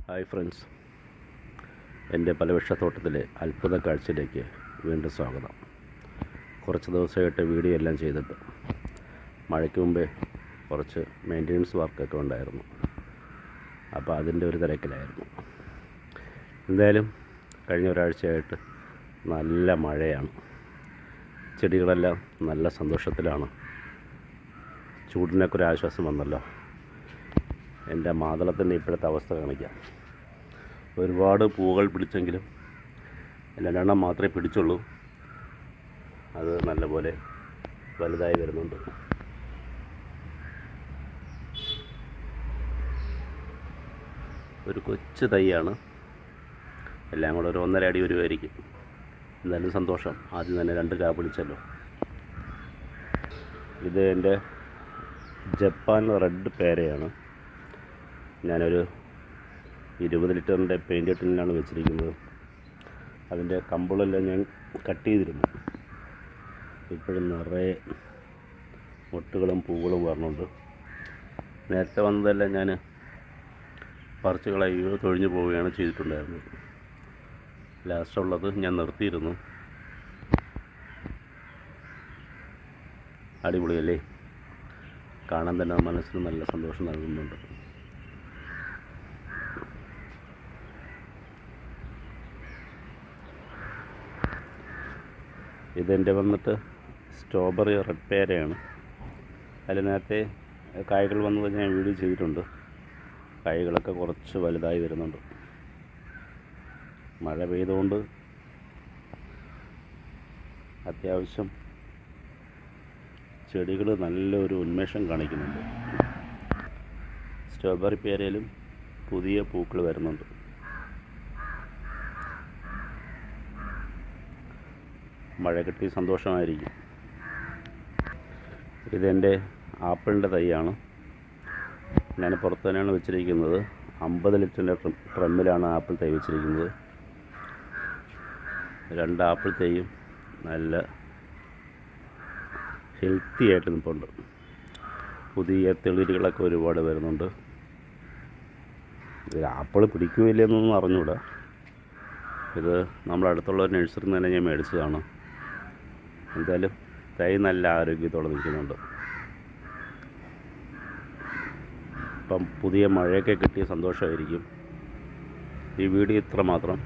Hi friends, എൻ്റെ പലവൃക്ഷത്തോട്ടത്തിലെ അത്ഭുത കാഴ്ചയിലേക്ക് വീണ്ടും സ്വാഗതം. കുറച്ച് ദിവസമായിട്ട് വീഡിയോ എല്ലാം ചെയ്തിട്ട് മഴയ്ക്ക് മുമ്പേ കുറച്ച് മെയിൻ്റെനൻസ് വർക്കൊക്കെ ഉണ്ടായിരുന്നു. അപ്പോൾ അതിൻ്റെ ഒരു തിരക്കിലായിരുന്നു. എന്തായാലും കഴിഞ്ഞ ഒരാഴ്ചയായിട്ട് നല്ല മഴയാണ്. ചെടികളെല്ലാം നല്ല സന്തോഷത്തിലാണ്. ചൂടിനൊക്കെ ഒരു ആശ്വാസം വന്നല്ലോ. എൻ്റെ മാതളത്തിൻ്റെ ഇപ്പോഴത്തെ അവസ്ഥ കാണിക്കാം. ഒരുപാട് പൂവുകൾ പിടിച്ചെങ്കിലും രണ്ടെണ്ണം മാത്രമേ പിടിച്ചുള്ളൂ. അത് നല്ലപോലെ വലുതായി വരുന്നുണ്ട്. ഒരു കൊച്ചു തൈയാണ്. എല്ലാം കൂടെ ഒരു 1.5 അടി വരുമായിരിക്കും. എന്തായാലും സന്തോഷം. ആദ്യം തന്നെ 2 കാ പിടിച്ചല്ലോ. ഇത് എൻ്റെ ജപ്പാൻ റെഡ് പേരയാണ്. ഞാനൊരു 20 ലിറ്ററിൻ്റെ പെയിൻറ്റ് ടിന്നിലാണ് വെച്ചിരിക്കുന്നത്. അതിൻ്റെ കമ്പുകളെല്ലാം ഞാൻ കട്ട് ചെയ്തിരുന്നു. ഇപ്പോഴും നിറയെ മൊട്ടുകളും പൂവുകളും വരണുണ്ട്. നേരത്തെ വന്നതെല്ലാം ഞാൻ പറിച്ച് കളയുകയോ തൊഴിഞ്ഞു പോവുകയാണ് ചെയ്തിട്ടുണ്ടായിരുന്നത്. ലാസ്റ്റുള്ളത് ഞാൻ നിർത്തിയിരുന്നു. അടിപൊളിയല്ലേ? കാണാൻ തന്നെ മനസ്സിന് നല്ല സന്തോഷം നൽകുന്നുണ്ട്. ഇതെൻ്റെ വന്നിട്ട് സ്ട്രോബെറി റെഡ് പേരയാണ്. അതിൽ നേരത്തെ കായ്കൾ വന്നത് ഞാൻ വീഡിയോ ചെയ്തിട്ടുണ്ട്. കായ്കളൊക്കെ കുറച്ച് വലുതായി വരുന്നുണ്ട്. മഴ പെയ്തുകൊണ്ട് അത്യാവശ്യം ചെടികൾ നല്ലൊരു ഉന്മേഷം കാണിക്കുന്നുണ്ട്. സ്ട്രോബെറി പേരയിലും പുതിയ പൂക്കൾ വരുന്നുണ്ട്. മഴ കിട്ടി സന്തോഷമായിരിക്കും. ഇതെൻ്റെ ആപ്പിളിൻ്റെ തൈയാണ്. ഞാൻ പുറത്ത് തന്നെയാണ് വെച്ചിരിക്കുന്നത്. 50 ലിറ്ററിൻ്റെ ഡ്രമ്മിലാണ് ആപ്പിൾ തൈ വെച്ചിരിക്കുന്നത്. 2 ആപ്പിൾ തൈയും നല്ല ഹെൽത്തി ആയിട്ട് നിൽപ്പുണ്ട്. പുതിയ തെളിരുകളൊക്കെ ഒരുപാട് വരുന്നുണ്ട്. ഇത് ആപ്പിൾ പിടിക്കുകയില്ലെന്നൊന്നും അറിഞ്ഞൂടാ. ഇത് നമ്മളടുത്തുള്ള ഒരു നഴ്സറിയിൽ നിന്ന് തന്നെ ഞാൻ മേടിച്ചതാണ്. എന്തായാലും തൈ നല്ല ആരോഗ്യത്തോടെ നിൽക്കുന്നുണ്ട്. ഇപ്പം പുതിയ മഴയൊക്കെ കിട്ടിയ സന്തോഷമായിരിക്കും. ഈ വീഡിയോ ഇത്ര മാത്രം.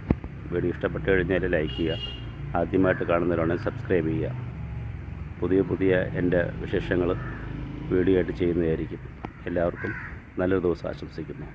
വീഡിയോ ഇഷ്ടപ്പെട്ട് കഴിഞ്ഞാൽ ലൈക്ക് ചെയ്യുക. ആദ്യമായിട്ട് കാണുന്നവരാണെങ്കിൽ സബ്സ്ക്രൈബ് ചെയ്യുക. പുതിയ എൻ്റെ വിശേഷങ്ങൾ വീഡിയോ ആയിട്ട് ചെയ്യുന്നതായിരിക്കും. എല്ലാവർക്കും നല്ലൊരു ദിവസം ആശംസിക്കുന്നു.